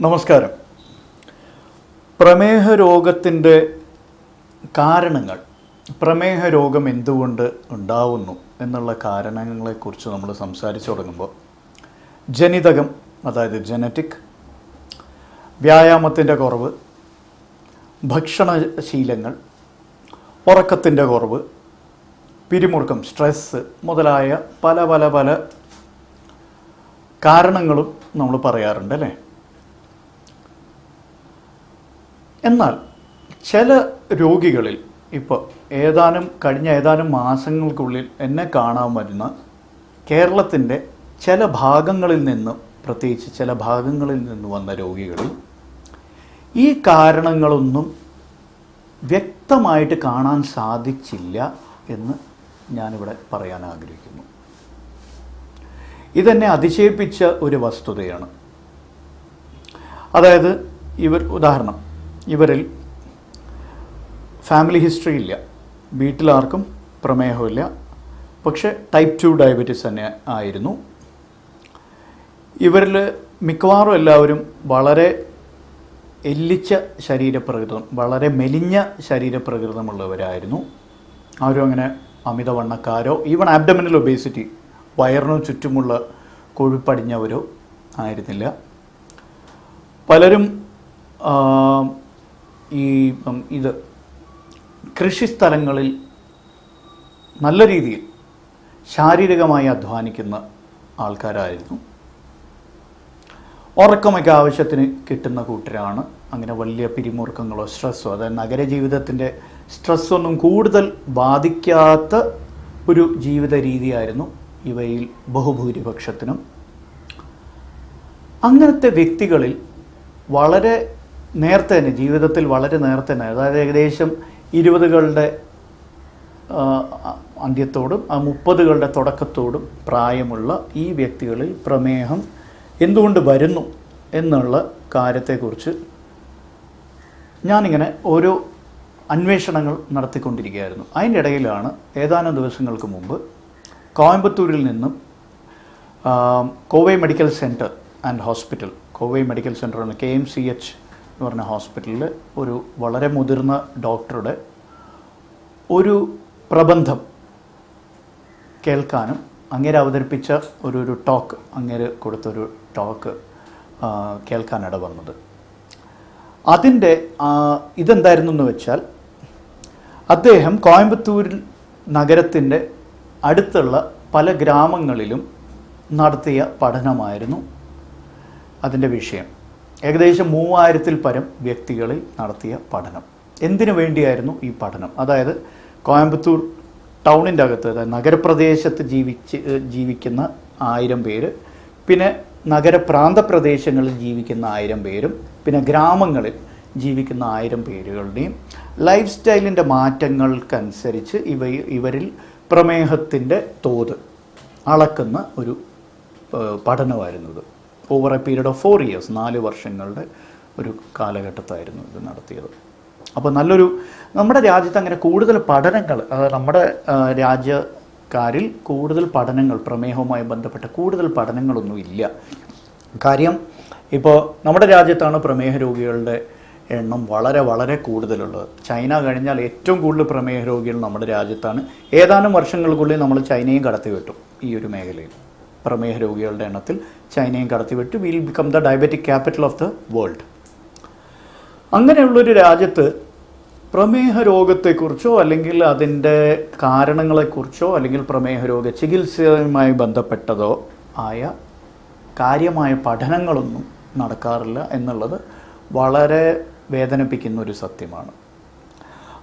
നമസ്കാരം. പ്രമേഹ രോഗത്തിൻ്റെ കാരണങ്ങൾ, പ്രമേഹ രോഗം എന്തുകൊണ്ട് ഉണ്ടാവുന്നു എന്നുള്ള കാരണങ്ങളെക്കുറിച്ച് നമ്മൾ സംസാരിച്ചു തുടങ്ങുമ്പോൾ ജനിതകം, അതായത് ജനറ്റിക്, വ്യായാമത്തിൻ്റെ കുറവ്, ഭക്ഷണശീലങ്ങൾ, ഉറക്കത്തിൻ്റെ കുറവ്, പിരിമുറുക്കം, സ്ട്രെസ്സ് മുതലായ പല കാരണങ്ങളും നമ്മൾ പറയാറുണ്ട് അല്ലേ. എന്നാൽ ചില രോഗികളിൽ ഇപ്പോൾ കഴിഞ്ഞ ഏതാനും മാസങ്ങൾക്കുള്ളിൽ എന്നെ കാണാൻ വരുന്ന കേരളത്തിൻ്റെ ചില ഭാഗങ്ങളിൽ നിന്ന്, പ്രത്യേകിച്ച് ചില ഭാഗങ്ങളിൽ നിന്ന് വന്ന രോഗികളിൽ ഈ കാരണങ്ങളൊന്നും വ്യക്തമായിട്ട് കാണാൻ സാധിച്ചില്ല എന്ന് ഞാനിവിടെ പറയാൻ ആഗ്രഹിക്കുന്നു. ഇതെന്നെ അതിശയിപ്പിച്ച ഒരു വസ്തുതയാണ്. അതായത് ഉദാഹരണം, ഇവരിൽ ഫാമിലി ഹിസ്റ്ററി ഇല്ല, വീട്ടിലാർക്കും പ്രമേഹമില്ല, പക്ഷേ ടൈപ്പ് 2 ഡയബറ്റീസ് തന്നെ ആയിരുന്നു. ഇവരിൽ മിക്കവാറും എല്ലാവരും വളരെ എല്ലിച്ച ശരീരപ്രകൃതം, വളരെ മെലിഞ്ഞ ശരീരപ്രകൃതമുള്ളവരായിരുന്നു. ആരും അങ്ങനെ അമിതവണ്ണക്കാരോ ഈവൺ ആബ്ഡമിനൽ ഒബേസിറ്റി, വയറിനു ചുറ്റുമുള്ള കൊഴുപ്പടിഞ്ഞവരോ ആയിരുന്നില്ല. പലരും കൃഷിസ്ഥലങ്ങളിൽ നല്ല രീതിയിൽ ശാരീരികമായി അധ്വാനിക്കുന്ന ആൾക്കാരായിരുന്നു. ഉറക്കമൊക്കെ ആവശ്യത്തിന് കിട്ടുന്ന കൂട്ടരാണ്. അങ്ങനെ വലിയ പിരിമുറുക്കങ്ങളോ സ്ട്രെസ്സോ, അതായത് നഗരജീവിതത്തിൻ്റെ സ്ട്രെസ്സൊന്നും കൂടുതൽ ബാധിക്കാത്ത ഒരു ജീവിത രീതിയായിരുന്നു ഇവയിൽ ബഹുഭൂരിപക്ഷത്തിനും. അങ്ങനത്തെ വ്യക്തികളിൽ വളരെ നേരത്തെ തന്നെ, ജീവിതത്തിൽ വളരെ നേരത്തെ തന്നെ, അതായത് ഏകദേശം 20കളുടെ അന്ത്യത്തോടും 30കളുടെ തുടക്കത്തോടും പ്രായമുള്ള ഈ വ്യക്തികളിൽ പ്രമേഹം എന്തുകൊണ്ട് വരുന്നു എന്നുള്ള കാര്യത്തെക്കുറിച്ച് ഞാനിങ്ങനെ ഓരോ അന്വേഷണങ്ങൾ നടത്തിക്കൊണ്ടിരിക്കുകയായിരുന്നു. അതിൻ്റെ ഇടയിലാണ് ഏതാനും ദിവസങ്ങൾക്ക് മുമ്പ് കോയമ്പത്തൂരിൽ നിന്നും Kovai medical centre and hospital, Kovai medical സെൻ്ററാണ്, KMCH എന്ന് പറഞ്ഞ ഹോസ്പിറ്റലിൽ ഒരു വളരെ മുതിർന്ന ഡോക്ടറുടെ ഒരു പ്രബന്ധം കേൾക്കാനും അങ്ങേര് അവതരിപ്പിച്ച ഒരു ടോക്ക്, അങ്ങേര് കൊടുത്തൊരു ടോക്ക് കേൾക്കാനിട വന്നത്. അതിൻ്റെ ഇതെന്തായിരുന്നു എന്ന് വെച്ചാൽ, അദ്ദേഹം കോയമ്പത്തൂരിൽ നഗരത്തിൻ്റെ അടുത്തുള്ള പല ഗ്രാമങ്ങളിലും നടത്തിയ പഠനമായിരുന്നു അതിൻ്റെ വിഷയം. ഏകദേശം 3000-ൽ പരം വ്യക്തികളിൽ നടത്തിയ പഠനം. എന്തിനു വേണ്ടിയായിരുന്നു ഈ പഠനം? അതായത് കോയമ്പത്തൂർ ടൗണിൻ്റെ അകത്ത്, അതായത് നഗരപ്രദേശത്ത് ജീവിക്കുന്ന 1000 പേര്, പിന്നെ നഗരപ്രാന്തപ്രദേശങ്ങളിൽ ജീവിക്കുന്ന 1000 പേരും, പിന്നെ ഗ്രാമങ്ങളിൽ ജീവിക്കുന്ന 1000 പേരുകളുടെയും ലൈഫ് സ്റ്റൈലിൻ്റെ മാറ്റങ്ങൾക്കനുസരിച്ച് ഇവരിൽ പ്രമേഹത്തിൻ്റെ തോത് അളക്കുന്ന ഒരു പഠനമായിരുന്നത്. Over a period of 4 years, 4 വർഷങ്ങളുടെ ഒരു കാലഘട്ടത്തായിരുന്നു ഇത് നടത്തിയത്. അപ്പോൾ നമ്മുടെ രാജ്യത്ത് അങ്ങനെ കൂടുതൽ പഠനങ്ങൾ, നമ്മുടെ രാജ്യക്കാരിൽ കൂടുതൽ പഠനങ്ങൾ, പ്രമേഹവുമായി ബന്ധപ്പെട്ട കൂടുതൽ പഠനങ്ങളൊന്നും ഇല്ല. കാര്യം ഇപ്പോൾ നമ്മുടെ രാജ്യത്താണ് പ്രമേഹ രോഗികളുടെ എണ്ണം വളരെ കൂടുതലുള്ളത്. ചൈന കഴിഞ്ഞാൽ ഏറ്റവും കൂടുതൽ പ്രമേഹ രോഗികൾ നമ്മുടെ രാജ്യത്താണ്. ഏതാനും വർഷങ്ങൾക്കുള്ളിൽ നമ്മൾ ചൈനയും കടത്തിവിട്ടു. ഈ ഒരു മേഖലയിൽ പ്രമേഹ രോഗികളുടെ എണ്ണത്തിൽ ചൈനയും കടത്തിവിട്ട് will become the diabetic capital of the world. അങ്ങനെയുള്ളൊരു രാജ്യത്ത് പ്രമേഹ രോഗത്തെക്കുറിച്ചോ അല്ലെങ്കിൽ അതിൻ്റെ കാരണങ്ങളെക്കുറിച്ചോ അല്ലെങ്കിൽ പ്രമേഹ രോഗ ചികിത്സയുമായി ബന്ധപ്പെട്ടതോ ആയ കാര്യമായ പഠനങ്ങളൊന്നും നടക്കാറില്ല എന്നുള്ളത് വളരെ വേദനിപ്പിക്കുന്ന ഒരു സത്യമാണ്.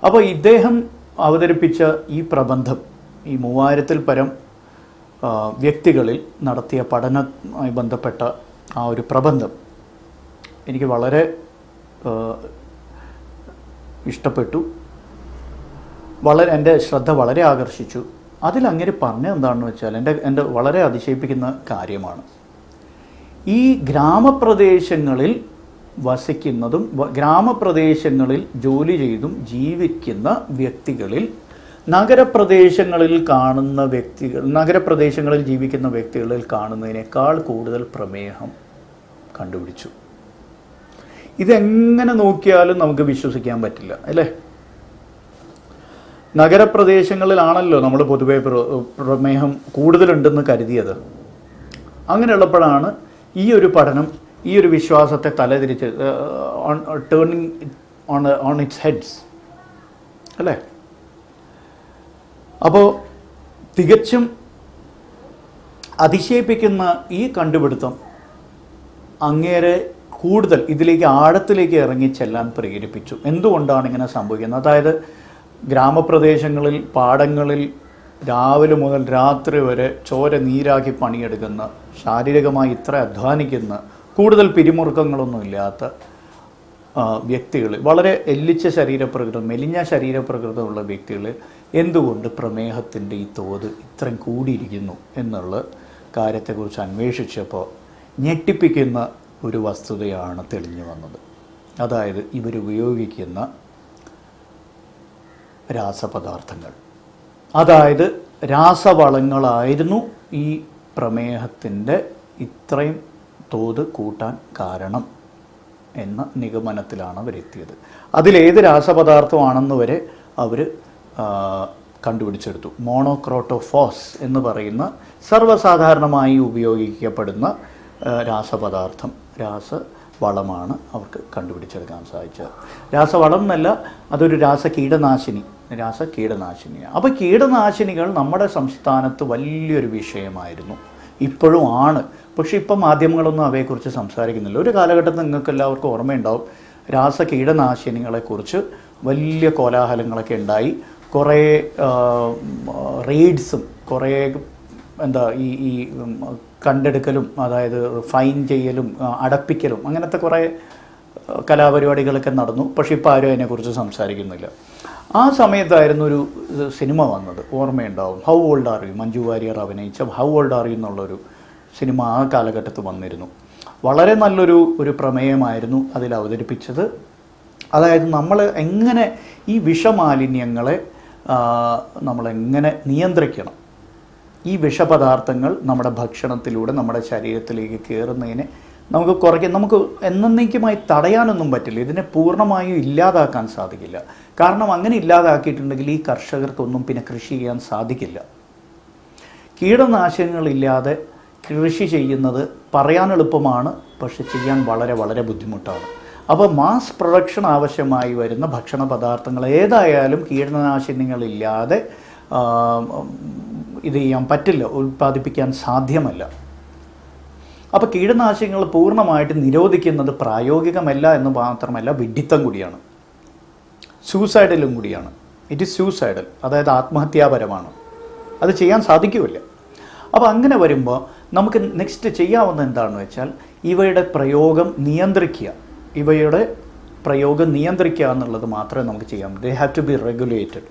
അപ്പോൾ ഇദ്ദേഹം അവതരിപ്പിച്ച ഈ പ്രബന്ധം, ഈ 3000-ൽ പരം വ്യക്തികളിൽ നടത്തിയ പഠനവുമായി ബന്ധപ്പെട്ട ആ ഒരു പ്രബന്ധം എനിക്ക് വളരെ ഇഷ്ടപ്പെട്ടു. എൻ്റെ ശ്രദ്ധ വളരെ ആകർഷിച്ചു. അതിലങ്ങനെ പറഞ്ഞത് എന്താണെന്ന് വെച്ചാൽ, എൻ്റെ വളരെ അതിശയിപ്പിക്കുന്ന കാര്യമാണ്. ഈ ഗ്രാമപ്രദേശങ്ങളിൽ വസിക്കുന്നതും ഗ്രാമപ്രദേശങ്ങളിൽ ജോലി ചെയ്തും ജീവിക്കുന്ന വ്യക്തികളിൽ നഗരപ്രദേശങ്ങളിൽ ജീവിക്കുന്ന വ്യക്തികളിൽ കാണുന്നതിനേക്കാൾ കൂടുതൽ പ്രമേഹം കണ്ടുപിടിച്ചു. ഇതെങ്ങനെ നോക്കിയാലും നമുക്ക് വിശ്വസിക്കാൻ പറ്റില്ല അല്ലേ? നഗരപ്രദേശങ്ങളിലാണല്ലോ നമ്മൾ പൊതുവെ പ്രമേഹം കൂടുതലുണ്ടെന്ന് കരുതിയത്. അങ്ങനെയുള്ളപ്പോഴാണ് ഈ ഒരു പഠനം ഈ ഒരു വിശ്വാസത്തെ തലതിരിച്ച് ടേണിങ് ഓൺ ഇറ്റ്സ് ഹെഡ്സ് അല്ലേ? അപ്പോൾ തികച്ചും അതിശയിപ്പിക്കുന്ന ഈ കണ്ടുപിടുത്തം അങ്ങേരെ കൂടുതൽ ഇതിലേക്ക് ആഴത്തിലേക്ക് ഇറങ്ങിച്ചെല്ലാൻ പ്രേരിപ്പിച്ചു. എന്തുകൊണ്ടാണ് ഇങ്ങനെ സംഭവിക്കുന്നത്? അതായത് ഗ്രാമപ്രദേശങ്ങളിൽ, പാടങ്ങളിൽ രാവിലെ മുതൽ രാത്രി വരെ ചോര നീരാക്കി പണിയെടുക്കുന്ന, ശാരീരികമായി ഇത്ര അധ്വാനിക്കുന്ന, കൂടുതൽ പിരിമുറുക്കങ്ങളൊന്നും ഇല്ലാത്ത വ്യക്തികൾ, വളരെ എല്ലിച്ച ശരീരപ്രകൃതം, മെലിഞ്ഞ ശരീരപ്രകൃതമുള്ള വ്യക്തികൾ എന്തുകൊണ്ട് പ്രമേഹത്തിൻ്റെ ഈ തോത് ഇത്രയും കൂടിയിരിക്കുന്നു എന്നുള്ള കാര്യത്തെക്കുറിച്ച് അന്വേഷിച്ചപ്പോൾ ഞെട്ടിപ്പിക്കുന്ന ഒരു വസ്തുതയാണ് തെളിഞ്ഞു വന്നത്. അതായത് ഇവരുപയോഗിക്കുന്ന രാസപദാർത്ഥങ്ങൾ, അതായത് രാസവളങ്ങളായിരുന്നു ഈ പ്രമേഹത്തിൻ്റെ ഇത്രയും തോത് കൂട്ടാൻ കാരണം എന്ന നിഗമനത്തിലാണ് അവരെത്തിയത്. അതിലേത് രാസപദാർത്ഥമാണെന്ന് വരെ അവർ കണ്ടുപിടിച്ചെടുത്തു. മോണോക്രോട്ടോഫോസ് എന്ന് പറയുന്ന സർവ്വസാധാരണമായി ഉപയോഗിക്കപ്പെടുന്ന രാസപദാർത്ഥം, രാസവളമാണ് അവർക്ക് കണ്ടുപിടിച്ചെടുക്കാൻ സാധിച്ചത്. രാസവളം എന്നല്ല, അതൊരു രാസകീടനാശിനിയാണ്. അപ്പോൾ കീടനാശിനികൾ നമ്മുടെ സംസ്ഥാനത്ത് വലിയൊരു വിഷയമായിരുന്നു, ഇപ്പോഴും ആണ്. പക്ഷേ ഇപ്പം മാധ്യമങ്ങളൊന്നും അവയെക്കുറിച്ച് സംസാരിക്കുന്നില്ല. ഒരു കാലഘട്ടത്തിൽ നിങ്ങൾക്ക് എല്ലാവർക്കും ഓർമ്മയുണ്ടാവും, രാസകീടനാശിനികളെക്കുറിച്ച് വലിയ കോലാഹലങ്ങളൊക്കെ ഉണ്ടായി. കുറേ റെയ്ഡ്സും കുറേ ഈ കണ്ടെടുക്കലും, അതായത് ഫൈൻ ചെയ്യലും അടപ്പിക്കലും, അങ്ങനത്തെ കുറേ കലാപരിപാടികളൊക്കെ നടന്നു. പക്ഷെ ഇപ്പോൾ ആരും അതിനെക്കുറിച്ച് സംസാരിക്കുന്നില്ല. ആ സമയത്തായിരുന്നു ഒരു സിനിമ വന്നത്, ഓർമ്മയുണ്ടാവും, how old are you, Manju Warrier അഭിനയിച്ച ഹൗ ഓൾഡ് ആർ യു എന്നുള്ളൊരു സിനിമ ആ കാലഘട്ടത്തിൽ വന്നിരുന്നു. വളരെ നല്ലൊരു പ്രമേയമായിരുന്നു അതിൽ അവതരിപ്പിച്ചത്. അതായത് നമ്മൾ എങ്ങനെ ഈ വിഷമാലിന്യങ്ങളെ നമ്മളെങ്ങനെ നിയന്ത്രിക്കണം, ഈ വിഷപദാർത്ഥങ്ങൾ നമ്മുടെ ഭക്ഷണത്തിലൂടെ നമ്മുടെ ശരീരത്തിലേക്ക് കയറുന്നതിനെ നമുക്ക് കുറയ്ക്കാൻ, നമുക്ക് എന്നേക്കുമായി തടയാനൊന്നും പറ്റില്ല. ഇതിനെ പൂർണ്ണമായും ഇല്ലാതാക്കാൻ സാധിക്കില്ല. കാരണം അങ്ങനെ ഇല്ലാതാക്കിയിട്ടുണ്ടെങ്കിൽ ഈ കർഷകർക്കൊന്നും പിന്നെ കൃഷി ചെയ്യാൻ സാധിക്കില്ല. കീടനാശിനികളില്ലാതെ കൃഷി ചെയ്യുന്നത് പറയാൻ എളുപ്പമാണ്, പക്ഷെ ചെയ്യാൻ വളരെ വളരെ ബുദ്ധിമുട്ടാണ്. അപ്പോൾ മാസ് പ്രൊഡക്ഷൻ ആവശ്യമായി വരുന്ന ഭക്ഷണ പദാർത്ഥങ്ങൾ ഏതായാലും കീടനാശിനികളില്ലാതെ ഇത് ചെയ്യാൻ പറ്റില്ല, ഉൽപ്പാദിപ്പിക്കാൻ സാധ്യമല്ല. അപ്പോൾ കീടനാശിനികൾ പൂർണ്ണമായിട്ട് നിരോധിക്കുന്നത് പ്രായോഗികമല്ല എന്ന് മാത്രമല്ല, വിഡ്ഢിത്തം കൂടിയാണ്, സൂസൈഡലും കൂടിയാണ്. ഇറ്റ് ഈസ് സൂസൈഡൽ, അതായത് ആത്മഹത്യാപരമാണ്. അത് ചെയ്യാൻ സാധിക്കുമില്ല. അപ്പോൾ അങ്ങനെ വരുമ്പോൾ നമുക്ക് നെക്സ്റ്റ് ചെയ്യാവുന്ന എന്താണെന്ന് വെച്ചാൽ ഇവയുടെ പ്രയോഗം നിയന്ത്രിക്കുക. ഇവയുടെ പ്രയോഗം നിയന്ത്രിക്കുക എന്നുള്ളത് മാത്രമേ നമുക്ക് ചെയ്യാൻ പറ്റൂ. They have to be regulated.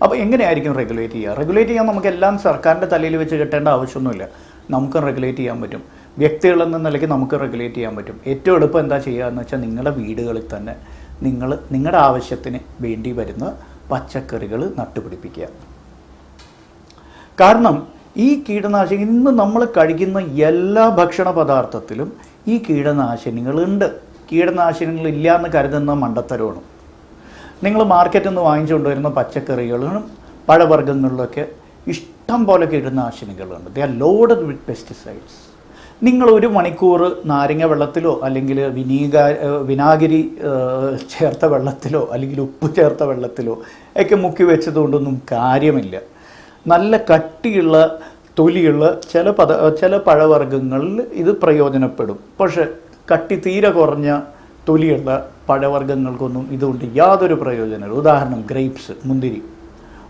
അപ്പോൾ എങ്ങനെയായിരിക്കും റെഗുലേറ്റ് ചെയ്യുക? റെഗുലേറ്റ് ചെയ്യാൻ നമുക്കെല്ലാം സർക്കാരിൻ്റെ തലയിൽ വെച്ച് കെട്ടേണ്ട ആവശ്യമൊന്നുമില്ല. നമുക്ക് റെഗുലേറ്റ് ചെയ്യാൻ പറ്റും. വ്യക്തികളെന്ന നിലയ്ക്ക് നമുക്ക് റെഗുലേറ്റ് ചെയ്യാൻ പറ്റും. ഏറ്റവും എളുപ്പം എന്താ ചെയ്യുക എന്ന് വെച്ചാൽ നിങ്ങളുടെ വീടുകളിൽ തന്നെ നിങ്ങളുടെ ആവശ്യത്തിന് വേണ്ടി വരുന്ന പച്ചക്കറികൾ നട്ടുപിടിപ്പിക്കുക. കാരണം ഈ കീടനാശിനി ഇന്ന് നമ്മൾ കഴിക്കുന്ന എല്ലാ ഭക്ഷണ പദാർത്ഥത്തിലും ഈ കീടനാശിനികളുണ്ട്. കീടനാശിനികളില്ല എന്ന് കരുതുന്ന മണ്ടത്തരമാണ്. നിങ്ങൾ മാർക്കറ്റിൽ നിന്ന് വാങ്ങിച്ചുകൊണ്ട് വരുന്ന പച്ചക്കറികളിലും പഴവർഗ്ഗങ്ങളിലൊക്കെ ഇഷ്ടം പോലെ കീടനാശിനികളുണ്ട്. They are loaded with pesticides. നിങ്ങൾ ഒരു മണിക്കൂർ നാരങ്ങ വെള്ളത്തിലോ അല്ലെങ്കിൽ വിനാഗിരി ചേർത്ത വെള്ളത്തിലോ അല്ലെങ്കിൽ ഉപ്പ് ചേർത്ത വെള്ളത്തിലോ ഒക്കെ മുക്കി വെച്ചതുകൊണ്ടൊന്നും കാര്യമില്ല. നല്ല കട്ടിയുള്ള തൊലിയുള്ള ചില പഴവർഗ്ഗങ്ങളിൽ ഇത് പ്രയോജനപ്പെടും. പക്ഷെ കട്ടി തീരെ കുറഞ്ഞ തൊലിയുള്ള പഴവർഗ്ഗങ്ങൾക്കൊന്നും ഇതുകൊണ്ട് യാതൊരു പ്രയോജനമില്ല. ഉദാഹരണം ഗ്രേപ്സ്,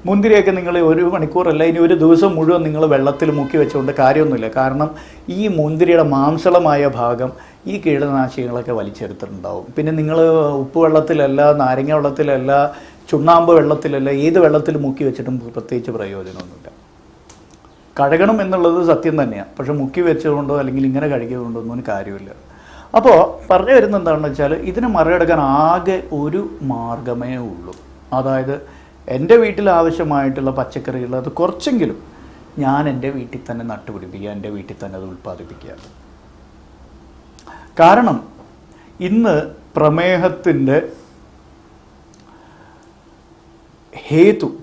മുന്തിരിയൊക്കെ നിങ്ങൾ ഒരു മണിക്കൂറല്ല, ഇനി ഒരു ദിവസം മുഴുവൻ നിങ്ങൾ വെള്ളത്തിൽ മുക്കി വെച്ചുകൊണ്ട് കാര്യമൊന്നുമില്ല. കാരണം ഈ മുന്തിരിയുടെ മാംസളമായ ഭാഗം ഈ കീടനാശിനികളൊക്കെ വലിച്ചെടുത്തിട്ടുണ്ടാവും. പിന്നെ നിങ്ങൾ ഉപ്പ് വെള്ളത്തിലല്ല, നാരങ്ങ വെള്ളത്തിലല്ല, ചുണ്ണാമ്പ് വെള്ളത്തിലല്ല, ഏത് വെള്ളത്തിൽ മുക്കി വെച്ചിട്ടും പ്രത്യേകിച്ച് പ്രയോജനമൊന്നുമില്ല. കഴുകണം എന്നുള്ളത് സത്യം തന്നെയാണ്, പക്ഷെ മുക്കി വെച്ചുകൊണ്ടോ അല്ലെങ്കിൽ ഇങ്ങനെ കഴിക്കുന്നതുകൊണ്ടോ ഒന്നും കാര്യമില്ല. അപ്പോൾ പറഞ്ഞു വരുന്നത് എന്താണെന്ന് വെച്ചാൽ ഇതിനെ മറികടക്കാൻ ആകെ ഒരു മാർഗമേ ഉള്ളൂ. അതായത് എൻ്റെ വീട്ടിൽ ആവശ്യമായിട്ടുള്ള പച്ചക്കറികൾ അത് കുറച്ചെങ്കിലും ഞാൻ എൻ്റെ വീട്ടിൽ തന്നെ നട്ടുപിടിപ്പിക്കുക, എൻ്റെ വീട്ടിൽ തന്നെ അത് ഉൽപ്പാദിപ്പിക്കുക. കാരണം ഇന്ന് പ്രമേഹത്തിൻ്റെ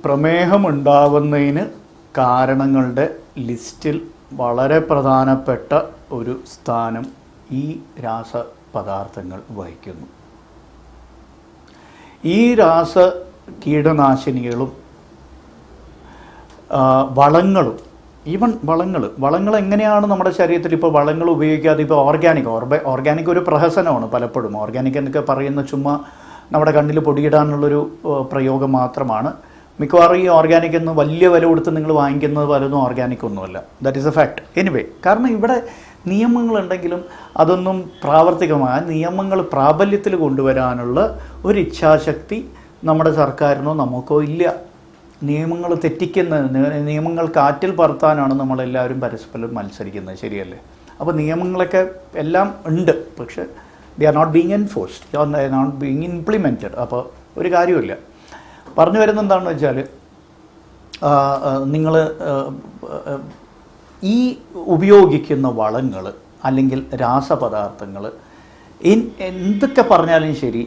പ്രമേഹമുണ്ടാവുന്നതിന് കാരണങ്ങളുടെ ലിസ്റ്റിൽ വളരെ പ്രധാനപ്പെട്ട ഒരു സ്ഥാനം ഈ രാസപദാർത്ഥങ്ങൾ വഹിക്കുന്നു. ഈ കീടനാശിനികളും വളങ്ങളും, ഈവൻ വളങ്ങൾ എങ്ങനെയാണ് നമ്മുടെ ശരീരത്തിൽ ഇപ്പോൾ വളങ്ങൾ ഉപയോഗിക്കാതെ ഇപ്പോൾ ഓർഗാനിക് ഒരു പ്രഹസനമാണ് പലപ്പോഴും. ഓർഗാനിക് എന്നൊക്കെ പറയുന്ന ചുമ്മാ നമ്മുടെ കണ്ണിൽ പൊടിയിടാനുള്ളൊരു പ്രയോഗം മാത്രമാണ്. മിക്കവാറും ഈ ഓർഗാനിക് എന്ന് വലിയ വില കൊടുത്ത് നിങ്ങൾ വാങ്ങിക്കുന്നത് പലതും ഓർഗാനിക് ഒന്നുമല്ല. That is A fact. Anyway, കാരണം ഇവിടെ നിയമങ്ങളുണ്ടെങ്കിലും അതൊന്നും നിയമങ്ങൾ പ്രാബല്യത്തിൽ കൊണ്ടുവരാനുള്ള ഒരു ഇച്ഛാശക്തി നമ്മുടെ സർക്കാരിനോ നമുക്കോ ഇല്ല. നിയമങ്ങൾ നിയമങ്ങൾ കാറ്റിൽ പറത്താനാണ് നമ്മളെല്ലാവരും പരസ്പരം മത്സരിക്കുന്നത്, ശരിയല്ലേ? അപ്പോൾ നിയമങ്ങളൊക്കെ എല്ലാം ഉണ്ട്, പക്ഷെ they are not being enforced, they are not being implemented. അപ്പോൾ ഒരു കാര്യമില്ല. പറഞ്ഞു വരുന്നത് എന്താണെന്ന് വെച്ചാൽ, നിങ്ങൾ ഈ ഉപയോഗിക്കുന്ന വളങ്ങൾ അല്ലെങ്കിൽ രാസപദാർത്ഥങ്ങൾ എന്തൊക്കെ പറഞ്ഞാലും ശരി,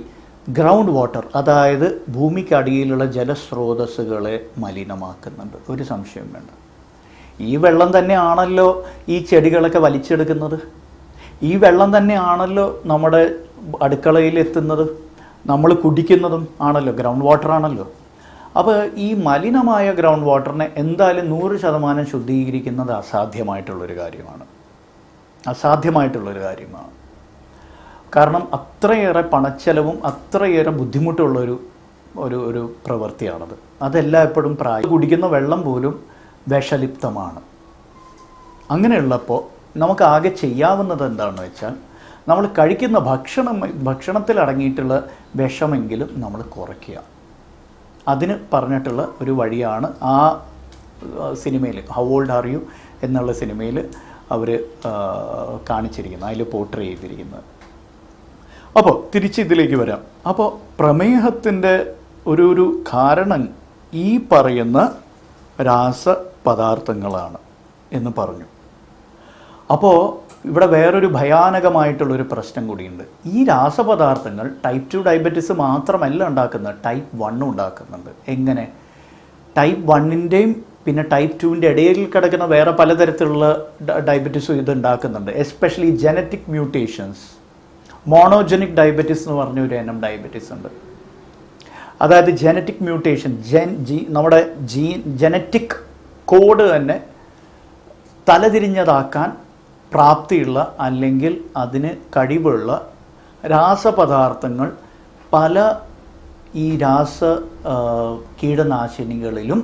ഗ്രൗണ്ട് വാട്ടർ, അതായത് ഭൂമിക്കടിയിലുള്ള ജലസ്രോതസ്സുകളെ മലിനമാക്കുന്നുണ്ട്, ഒരു സംശയം വേണ്ട. ഈ വെള്ളം തന്നെയാണല്ലോ ഈ ചെടികളൊക്കെ വലിച്ചെടുക്കുന്നത്. ഈ വെള്ളം തന്നെയാണല്ലോ നമ്മുടെ അടുക്കളയിൽ എത്തുന്നത്, നമ്മൾ കുടിക്കുന്നതും ആണല്ലോ, ഗ്രൗണ്ട് വാട്ടർ ആണല്ലോ. അപ്പോൾ ഈ മലിനമായ ഗ്രൗണ്ട് വാട്ടറിനെ എന്തായാലും 100% ശുദ്ധീകരിക്കുന്നത് അസാധ്യമായിട്ടുള്ളൊരു കാര്യമാണ്. കാരണം അത്രയേറെ പണച്ചെലവും അത്രയേറെ ബുദ്ധിമുട്ടുള്ളൊരു ഒരു പ്രവൃത്തിയാണത്. അതെല്ലാം എപ്പോഴും കുടിക്കുന്ന വെള്ളം പോലും വിഷലിപ്തമാണ്. അങ്ങനെയുള്ളപ്പോൾ നമുക്ക് ആകെ ചെയ്യാവുന്നത് എന്താണെന്ന് വെച്ചാൽ, നമ്മൾ കഴിക്കുന്ന ഭക്ഷണത്തിൽ അടങ്ങിയിട്ടുള്ള വിഷമെങ്കിലും നമ്മൾ കുറയ്ക്കുക. അതിന് പറഞ്ഞിട്ടുള്ള ഒരു വഴിയാണ് ആ സിനിമയിൽ ഹൗ ഓൾഡ് ആർ യു എന്നുള്ള സിനിമയിൽ അവർ കാണിച്ചിരിക്കുന്നത്, അതിൽ പോർട്രേ ചെയ്തിരിക്കുന്നത്. അപ്പോൾ തിരിച്ച് ഇതിലേക്ക് വരാം. അപ്പോൾ പ്രമേഹത്തിൻ്റെ ഒരു കാരണം ഈ പറയുന്ന രാസപദാർത്ഥങ്ങളാണ് എന്ന് പറഞ്ഞു. അപ്പോൾ ഇവിടെ വേറൊരു ഭയാനകമായിട്ടുള്ളൊരു പ്രശ്നം കൂടിയുണ്ട്. ഈ രാസപദാർത്ഥങ്ങൾ ടൈപ്പ് 2 ഡയബറ്റീസ് മാത്രമല്ല ഉണ്ടാക്കുന്നത്, ടൈപ്പ് 1 ഉണ്ടാക്കുന്നുണ്ട്. എങ്ങനെ? ടൈപ്പ് 1-ൻ്റെയും പിന്നെ ടൈപ്പ് 2-ൻ്റെ ഇടയിൽ കിടക്കുന്ന വേറെ പലതരത്തിലുള്ള ഡയബറ്റീസും ഇത് ഉണ്ടാക്കുന്നുണ്ട്. Especially genetic mutations. Monogenic diabetes എന്ന് പറഞ്ഞ ഒരു ഇനം ഡയബറ്റീസ് ഉണ്ട്. അതായത് ജനറ്റിക് മ്യൂട്ടേഷൻ, നമ്മുടെ ജനറ്റിക് കോഡ് തന്നെ തലതിരിഞ്ഞതാക്കാൻ പ്രാപ്തിയുള്ള അല്ലെങ്കിൽ അതിന് കഴിവുള്ള രാസപദാർത്ഥങ്ങൾ പല ഈ കീടനാശിനികളിലും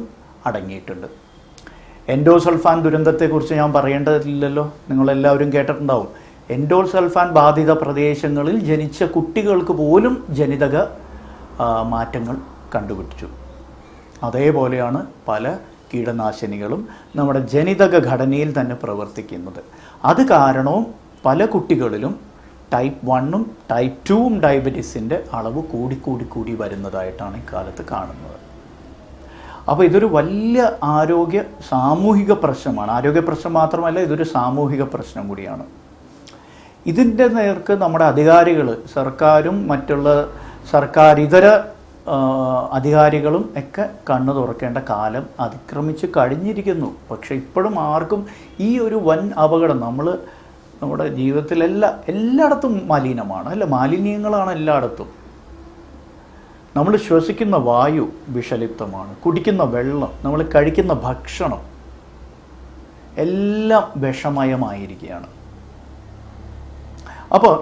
അടങ്ങിയിട്ടുണ്ട്. എൻഡോസൾഫാൻ ദുരന്തത്തെക്കുറിച്ച് ഞാൻ പറയേണ്ടതില്ലല്ലോ, നിങ്ങളെല്ലാവരും കേട്ടിട്ടുണ്ടാവും. എൻഡോസൾഫാൻ ബാധിത പ്രദേശങ്ങളിൽ ജനിച്ച കുട്ടികൾക്ക് പോലും ജനിതക മാറ്റങ്ങൾ കണ്ടുപിടിച്ചു. അതേപോലെയാണ് പല കീടനാശിനികളും നമ്മുടെ ജനിതക ഘടനയിൽ തന്നെ പ്രവർത്തിക്കുന്നത്. അത് കാരണവും പല കുട്ടികളിലും ടൈപ്പ് 1-ഉം ടൈപ്പ് 2-ഉം ഡയബറ്റീസിൻ്റെ അളവ് കൂടി വരുന്നതായിട്ടാണ് ഇക്കാലത്ത് കാണുന്നത്. അപ്പോൾ ഇതൊരു വലിയ സാമൂഹിക പ്രശ്നമാണ്. ആരോഗ്യ പ്രശ്നം മാത്രമല്ല, ഇതൊരു സാമൂഹിക പ്രശ്നം കൂടിയാണ്. ഇതിൻ്റെ നേർക്ക് നമ്മുടെ അധികാരികൾ, സർക്കാരും മറ്റുള്ള സർക്കാരിതര അധികാരികളും ഒക്കെ കണ്ണു തുറക്കേണ്ട കാലം അതിക്രമിച്ച് കഴിഞ്ഞിരിക്കുന്നു. പക്ഷെ ഇപ്പോഴും ആർക്കും ഈ ഒരു വൻ അപകടം, നമ്മുടെ എല്ലായിടത്തും മലിനമാണ്, അല്ല, മാലിന്യങ്ങളാണ് എല്ലായിടത്തും. നമ്മൾ ശ്വസിക്കുന്ന വായു വിഷലിപ്തമാണ്, കുടിക്കുന്ന വെള്ളം, നമ്മൾ കഴിക്കുന്ന ഭക്ഷണം എല്ലാം വിഷമയമായിരിക്കുകയാണ്. അപ്പോൾ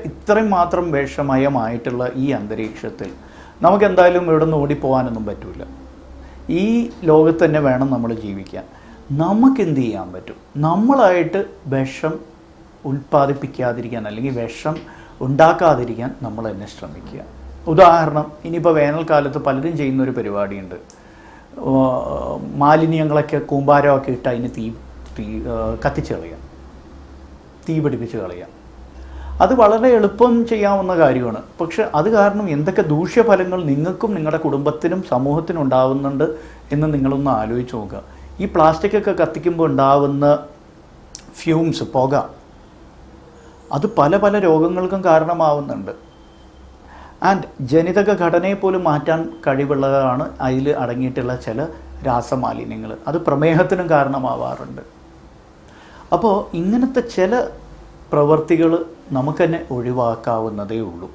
ഇത്രയും മാത്രം വിഷമയമായിട്ടുള്ള ഈ അന്തരീക്ഷത്തിൽ നമുക്കെന്തായാലും ഇവിടെ നിന്ന് ഓടിപ്പോകാനൊന്നും പറ്റില്ല. ഈ ലോകത്ത് തന്നെ വേണം നമ്മൾ ജീവിക്കാൻ. നമുക്കെന്ത് ചെയ്യാൻ പറ്റും? നമ്മളായിട്ട് വിഷം ഉൽപ്പാദിപ്പിക്കാതിരിക്കാൻ അല്ലെങ്കിൽ വിഷം ഉണ്ടാക്കാതിരിക്കാൻ നമ്മൾ തന്നെ ശ്രമിക്കുക. ഉദാഹരണം, ഇനിയിപ്പോൾ വേനൽക്കാലത്ത് പലരും ചെയ്യുന്നൊരു പരിപാടിയുണ്ട്. മാലിന്യങ്ങളൊക്കെ കൂമ്പാരമൊക്കെ ഇട്ട് അതിന് കത്തിച്ച് കളയാം, തീ പിടിപ്പിച്ച് കളയാം. അത് വളരെ എളുപ്പം ചെയ്യാവുന്ന കാര്യമാണ്. പക്ഷെ അത് കാരണം എന്തൊക്കെ ദൂഷ്യഫലങ്ങൾ നിങ്ങൾക്കും നിങ്ങളുടെ കുടുംബത്തിനും സമൂഹത്തിനും ഉണ്ടാവുന്നുണ്ട് എന്ന് നിങ്ങളൊന്ന് ആലോചിച്ച് നോക്കുക. ഈ പ്ലാസ്റ്റിക്കൊക്കെ കത്തിക്കുമ്പോൾ ഉണ്ടാവുന്ന ഫ്യൂംസ്, പുക, അത് പല രോഗങ്ങൾക്കും കാരണമാവുന്നുണ്ട്. ആൻഡ് ജനിതക ഘടനയെ പോലും മാറ്റാൻ കഴിവുള്ളതാണ് അതിൽ അടങ്ങിയിട്ടുള്ള ചില രാസമാലിന്യങ്ങൾ. അത് പ്രമേഹത്തിനും കാരണമാവാറുണ്ട്. അപ്പോൾ ഇങ്ങനത്തെ ചില പ്രവൃത്തികൾ നമുക്ക് തന്നെ ഒഴിവാക്കാവുന്നതേ ഉള്ളൂ.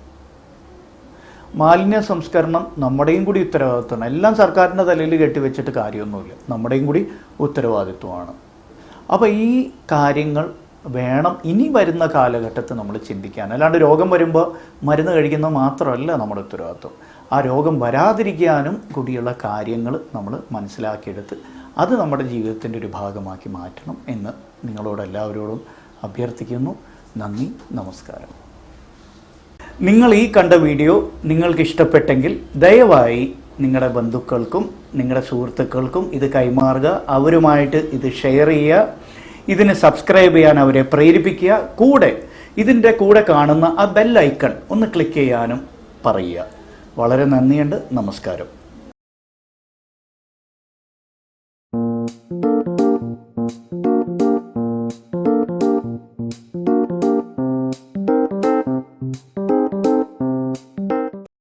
മാലിന്യ സംസ്കരണം നമ്മുടെയും കൂടി ഉത്തരവാദിത്വമാണ്. എല്ലാം സർക്കാരിൻ്റെ തലയിൽ കെട്ടിവെച്ചിട്ട് കാര്യമൊന്നുമില്ല, നമ്മുടെയും കൂടി ഉത്തരവാദിത്വമാണ്. അപ്പോൾ ഈ കാര്യങ്ങൾ വേണം ഇനി വരുന്ന കാലഘട്ടത്തിൽ നമ്മൾ ചിന്തിക്കാൻ. അല്ലാണ്ട് രോഗം വരുമ്പോൾ മരുന്ന് കഴിക്കുന്നത് മാത്രമല്ല നമ്മുടെ ഉത്തരവാദിത്വം. ആ രോഗം വരാതിരിക്കാനും കൂടിയുള്ള കാര്യങ്ങൾ നമ്മൾ മനസ്സിലാക്കിയെടുത്ത് അത് നമ്മുടെ ജീവിതത്തിൻ്റെ ഒരു ഭാഗമാക്കി മാറ്റണം എന്ന് നിങ്ങളോടെല്ലാവരോടും അഭ്യർത്ഥിക്കുന്നു. നന്ദി, നമസ്കാരം. നിങ്ങൾ ഈ കണ്ട വീഡിയോ നിങ്ങൾക്ക് ഇഷ്ടപ്പെട്ടെങ്കിൽ ദയവായി നിങ്ങളുടെ ബന്ധുക്കൾക്കും നിങ്ങളുടെ സുഹൃത്തുക്കൾക്കും ഇത് കൈമാറുക. അവരുമായിട്ട് ഇത് ഷെയർ ചെയ്യുക. ഇതിന് സബ്സ്ക്രൈബ് ചെയ്യാൻ അവരെ പ്രേരിപ്പിക്കുക. കൂടെ ഇതിൻ്റെ കൂടെ കാണുന്ന ആ ബെൽ ഐക്കൺ ഒന്ന് ക്ലിക്ക് ചെയ്യാനും പറയുക. വളരെ നന്ദിയുണ്ട്. നമസ്കാരം.